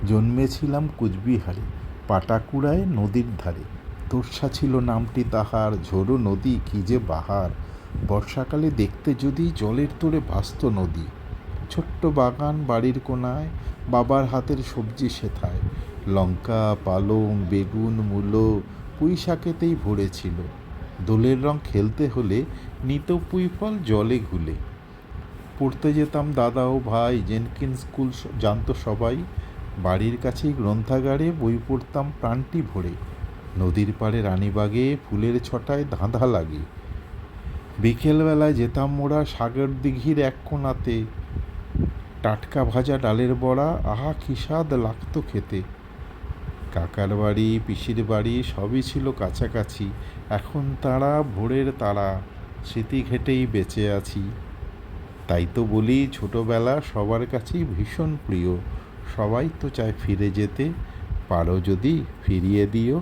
জন্মেছিলাম কুচবিহারে, পাটাকুড়ায় নদীর ধারে। তোর্সা ছিল নামটি তাহার, ঝোড়ো নদী কি যে বাহার। বর্ষাকালে দেখতে যদি জলের তোড়ে ভাসত নদী। ছোট্ট বাগান বাড়ির কোনায়, বাবার হাতের সবজি সেথায়। লঙ্কা, পালং, বেগুন, মূলো, পুঁই শাকেতেই ভরেছিল। দোলের রং খেলতে হলে নিত পুঁই ফল জলে ঘুলে। পড়তে যেতাম দাদা ও ভাই, জেনকিন্স স্কুল জানতো সবাই। বাড়ির কাছেই গ্রন্থাগারে বই পড়তাম প্রাণটি ভরে। নদীর পাড়ে রানীবাগে ফুলের ছটায় ধাঁধা লাগে। বিকেলবেলায় যেতাম মোরা সাগর দিঘির এক কোণাতে। টাটকা ভাজা ডালের বড়া, আহা কি স্বাদ লাগতো খেতে। কাকার বাড়ি, পিসির বাড়ি সবই ছিল কাছাকাছি। এখন তারা ভোরের তারা, স্মৃতি ঘেটেই বেঁচে আছি। তাই তো বলি ছোটবেলা সবার কাছেই ভীষণ প্রিয়। সবাই তো চায় ফিরে যেতে, পারো যদি ফিরিয়ে দিও।